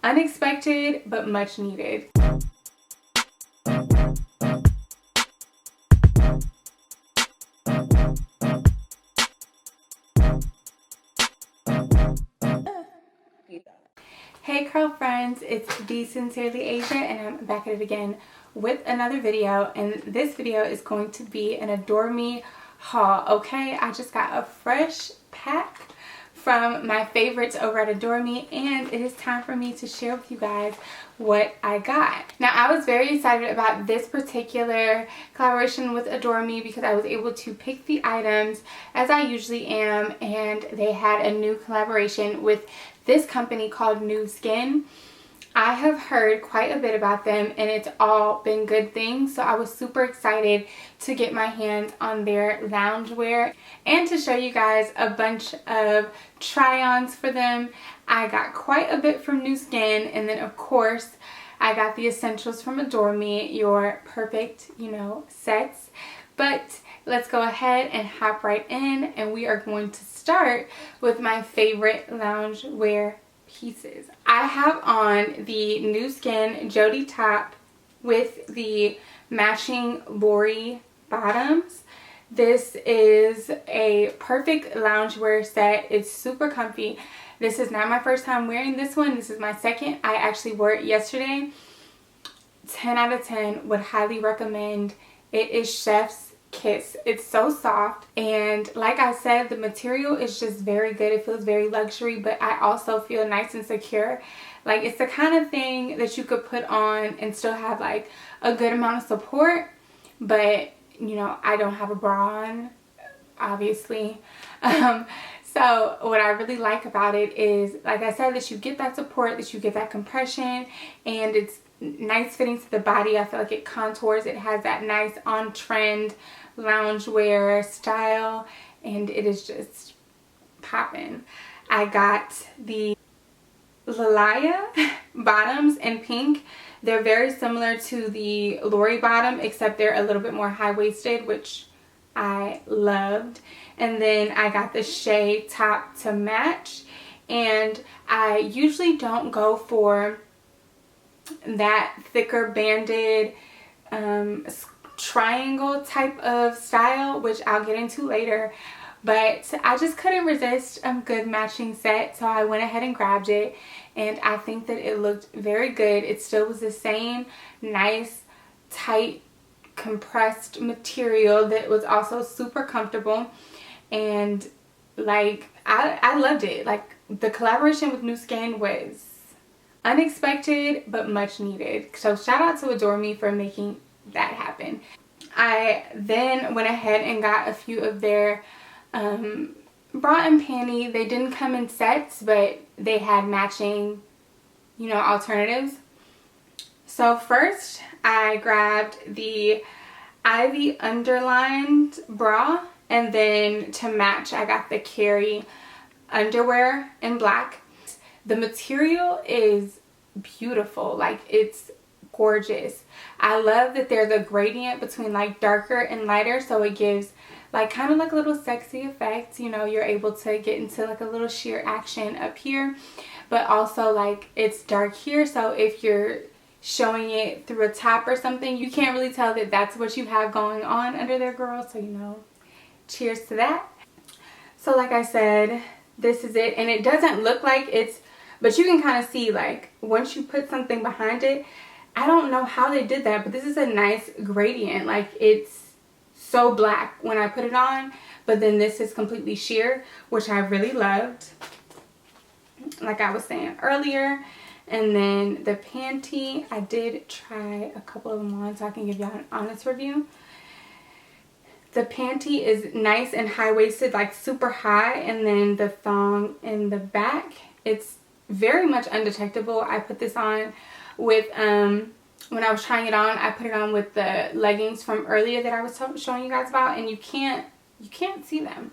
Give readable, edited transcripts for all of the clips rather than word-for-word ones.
Unexpected, but much needed. Hey curl friends, it's the Sincerely Asia and I'm back at it again with another video, and this video is going to be an Adore Me haul. Okay, I just got a fresh pack from my favorites over at Adore Me, and it is time for me to share with you guys what I got. Now, I was very excited about this particular collaboration with Adore Me because I was able to pick the items as I usually am, and they had a new collaboration with this company called Nu Skin. I have heard quite a bit about them and it's all been good things, so I was super excited to get my hands on their loungewear and to show you guys a bunch of try-ons for them. I got quite a bit from Nu Skin, and then of course I got the essentials from Adore Me, your perfect, sets. But let's go ahead and hop right in, and we are going to start with my favorite loungewear pieces. I have on the Nu Skin Jody top with the matching Lori bottoms. This is a perfect loungewear set. It's super comfy. This is not my first time wearing this one. This is my second. I actually wore it yesterday. 10 out of 10. Would highly recommend. It is chef's kiss. It's so soft, and like I said, the material is just very good. It feels very luxury, but I also feel nice and secure. Like, it's the kind of thing that you could put on and still have like a good amount of support, but I don't have a bra on, obviously. So what I really like about it is, like I said, that you get that support, that you get that compression, and it's nice fitting to the body. I feel like it contours. It has that nice on-trend loungewear style, and it is just popping. I got the Lalaya bottoms in pink. They're very similar to the Lori bottom, except they're a little bit more high-waisted, which I loved. And then I got the Shea top to match, and I usually don't go for that thicker banded triangle type of style, which I'll get into later, but I just couldn't resist a good matching set, so I went ahead and grabbed it, and I think that it looked very good. It still was the same nice tight compressed material that was also super comfortable, and like I loved it. Like, the collaboration with Nu Skin was unexpected but much needed, so shout out to Adore Me for making that happen. I then went ahead and got a few of their bra and panty. They didn't come in sets, but they had matching alternatives. So first I grabbed the Ivy underlined bra, and then to match I got the Carrie underwear in black. The material is beautiful. Like, it's gorgeous. I love that there's a gradient between like darker and lighter, so it gives like kind of like a little sexy effect. You're able to get into like a little sheer action up here, but also like it's dark here, so if you're showing it through a top or something, you can't really tell that that's what you have going on under there, girl. So cheers to that. So like I said, this is it, and it doesn't look like it's, but you can kind of see, like, once you put something behind it, I don't know how they did that, but this is a nice gradient. Like, it's so black when I put it on, but then this is completely sheer, which I really loved, like I was saying earlier. And then the panty, I did try a couple of them on so I can give y'all an honest review. The panty is nice and high-waisted, like super high, and then the thong in the back, it's very much undetectable. I put this on with when I was trying it on, I put it on with the leggings from earlier that I was showing you guys about, and you can't see them.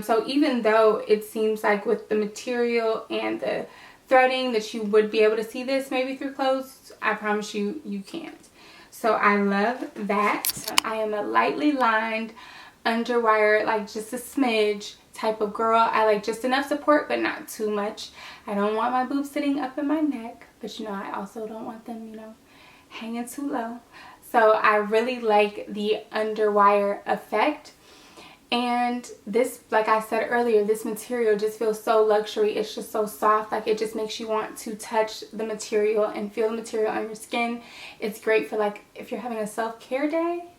So even though it seems like with the material and the threading that you would be able to see this maybe through clothes, I promise you can't. So I love that. I am a lightly lined underwire, like just a smidge, type of girl. I like just enough support, but not too much. I don't want my boobs sitting up in my neck, but you know, I also don't want them, you know, hanging too low. So I really like the underwire effect. And this, like I said earlier, this material just feels so luxury. It's just so soft. Like, it just makes you want to touch the material and feel the material on your skin. It's great for, like, if you're having a self-care day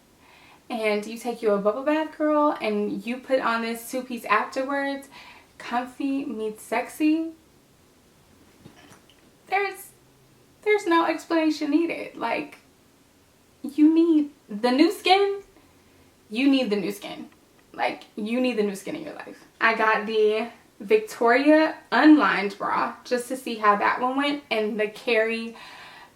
and you take you a bubble bath, girl, and you put on this two-piece afterwards. Comfy meets sexy. There's no explanation needed. Like, you need the new skin. You need the new skin. Like, you need the new skin in your life. I got the Victoria unlined bra just to see how that one went, and the Carrie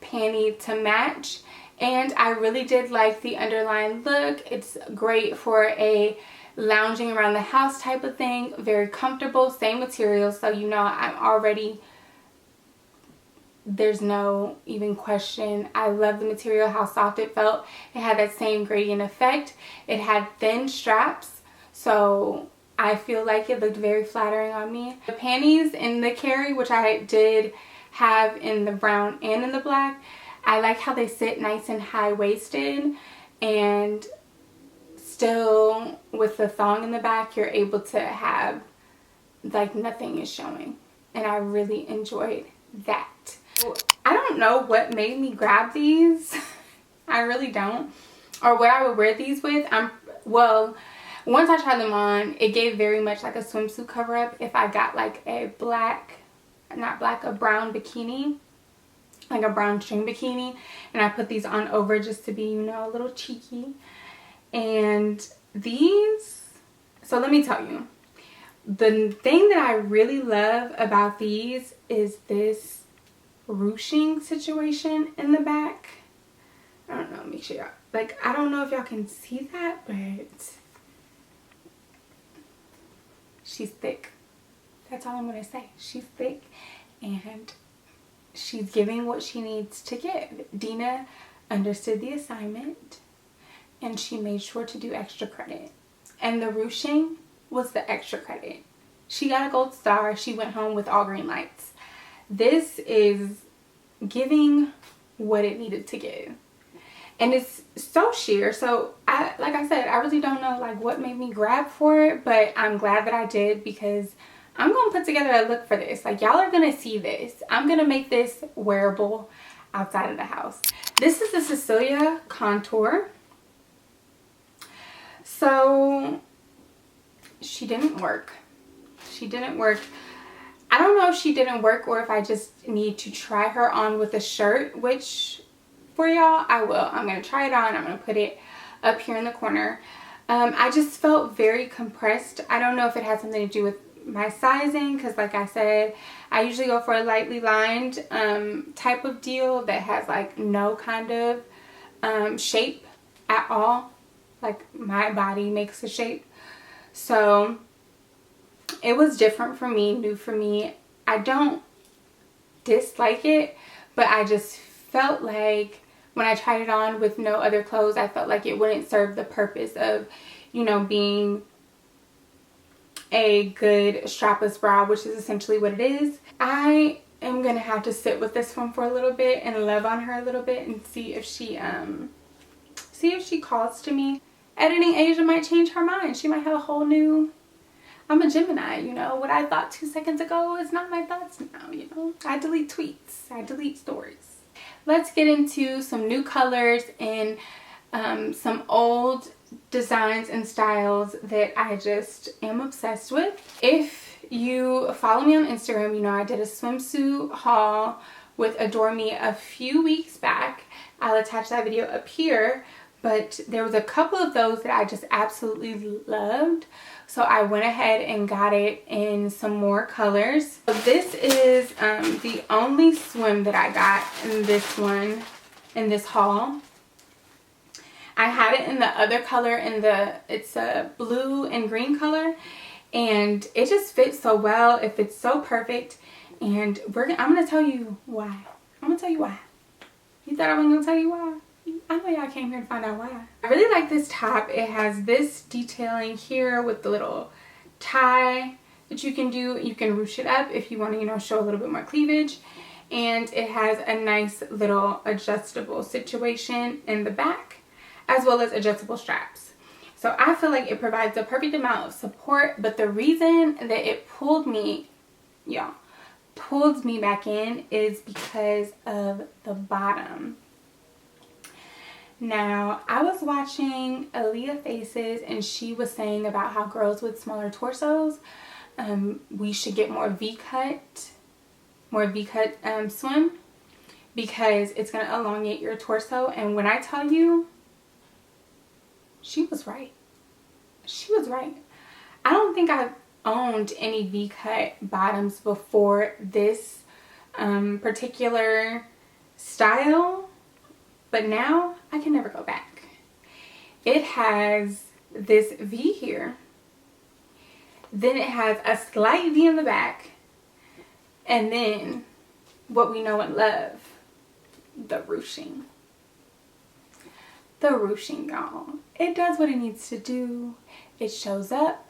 panty to match. And I really did like the underline look. It's great for a lounging around the house type of thing. Very comfortable, same material, so you know I'm already, there's no even question. I love the material, how soft it felt. It had that same gradient effect. It had thin straps, so I feel like it looked very flattering on me. The panties in the Carrie, which I did have in the brown and in the black, I like how they sit nice and high-waisted, and still with the thong in the back, you're able to have, like, nothing is showing. And I really enjoyed that. I don't know what made me grab these. I really don't. Or what I would wear these with. Well, once I tried them on, it gave very much like a swimsuit cover-up if I got like a a brown bikini, like a brown string bikini, and I put these on over just to be, you know, a little cheeky. And these, so let me tell you, the thing that I really love about these is this ruching situation in the back. I don't know, make sure y'all, like, I don't know if y'all can see that, but she's thick. That's all I'm gonna say. She's thick, and she's giving what she needs to give. Dina understood the assignment, and she made sure to do extra credit. And the ruching was the extra credit. She got a gold star. She went home with all green lights. This is giving what it needed to give. And it's so sheer. So like I said, I really don't know like what made me grab for it, but I'm glad that I did, because I'm going to put together a look for this. Like, y'all are going to see this. I'm going to make this wearable outside of the house. This is the Cecilia contour. So she didn't work. She didn't work. I don't know if she didn't work or if I just need to try her on with a shirt, which for y'all I will. I'm going to try it on. I'm going to put it up here in the corner. I just felt very compressed. I don't know if it had something to do with my sizing, because like I said, I usually go for a lightly lined type of deal that has like no kind of shape at all. Like, my body makes a shape. So it was different for me, new for me. I don't dislike it, but I just felt like when I tried it on with no other clothes, I felt like it wouldn't serve the purpose of, you know, being a good strapless bra, which is essentially what it is. I am gonna have to sit with this one for a little bit and love on her a little bit and see if she calls to me. Editing Asia might change her mind. She might have a whole new, I'm a Gemini, you know. What I thought 2 seconds ago is not my thoughts now, you know. I delete tweets. I delete stories. Let's get into some new colors and some old designs and styles that I just am obsessed with. If you follow me on Instagram, you know I did a swimsuit haul with Adore Me a few weeks back. I'll attach that video up here. But there was a couple of those that I just absolutely loved. So I went ahead and got it in some more colors. So this is the only swim that I got in this one, in this haul. I had it in the other color, it's a blue and green color. And it just fits so well. It fits so perfect. And I'm going to tell you why. I'm going to tell you why. You thought I wasn't going to tell you why? I know y'all came here to find out why. I really like this top. It has this detailing here with the little tie that you can do. You can ruche it up if you want to, you know, show a little bit more cleavage. And it has a nice little adjustable situation in the back, as well as adjustable straps. So I feel like it provides the perfect amount of support, but the reason that it pulled me, y'all, pulled me back in is because of the bottom. Now, I was watching Aaliyah Faces, and she was saying about how girls with smaller torsos, we should get more V-cut swim, because it's going to elongate your torso. And when I tell you, she was right. She was right. I don't think I've owned any V-cut bottoms before this particular style, but now I can never go back. It has this V here, then it has a slight V in the back, and then what we know and love, the ruching. The ruching, y'all. It does what it needs to do. It shows up.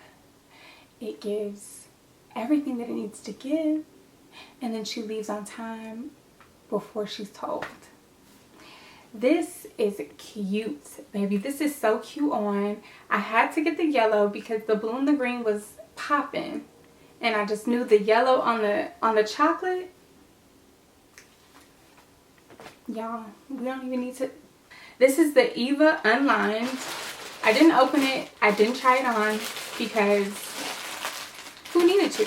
It gives everything that it needs to give. And then she leaves on time before she's told. This is cute, baby. This is so cute on. I had to get the yellow because the blue and the green was popping. And I just knew the yellow on the chocolate. Y'all, we don't even need to. This is the Eva Unlined. I didn't open it. I didn't try it on because who needed to?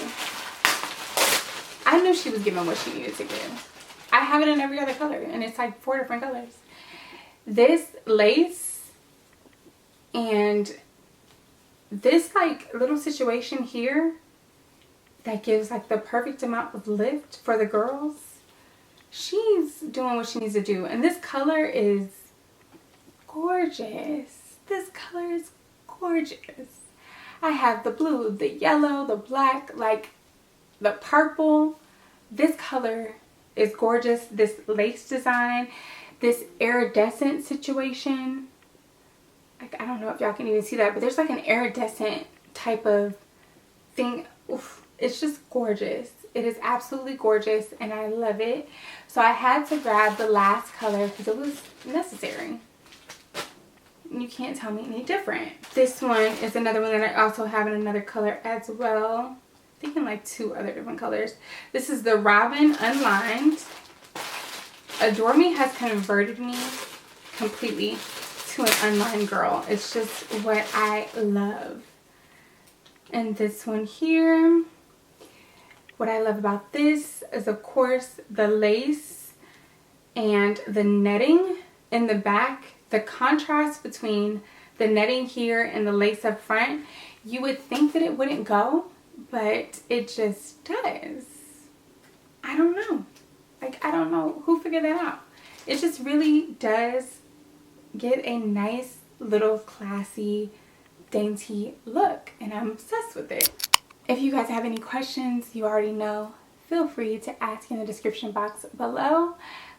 I knew she was giving what she needed to give. I have it in every other color, and it's like 4 different colors. This lace and this like little situation here that gives like the perfect amount of lift for the girls. She's doing what she needs to do. And this color is gorgeous. This color is gorgeous. I have the blue, the yellow, the black, like the purple. This color is gorgeous. This lace design, this iridescent situation. Like, I don't know if y'all can even see that, but there's like an iridescent type of thing. Oof, it's just gorgeous. It is absolutely gorgeous, and I love it. So I had to grab the last color because it was necessary. You can't tell me any different. This one is another one that I also have in another color as well. I think in like 2 other different colors. This is the Robin Unlined. Adore Me has converted me completely to an unlined girl. It's just what I love. And this one here. What I love about this is, of course, the lace and the netting in the back. The contrast between the netting here and the lace up front. You would think that it wouldn't go, but it just does. I don't know. Like, I don't know who figured that out. It just really does get a nice little classy, dainty look, and I'm obsessed with it. If you guys have any questions, you already know, feel free to ask in the description box below.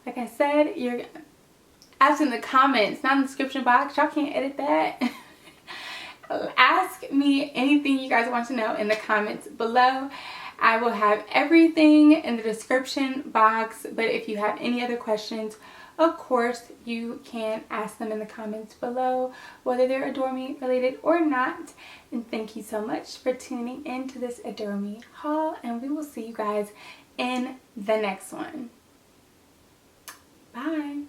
Like I said, you're ask in the comments, not in the description box. Y'all can't edit that. Ask me anything you guys want to know in the comments below. I will have everything in the description box, but if you have any other questions, of course, you can ask them in the comments below, whether they're Adore Me related or not. And thank you so much for tuning in to this Adore Me haul, and we will see you guys in the next one. Bye.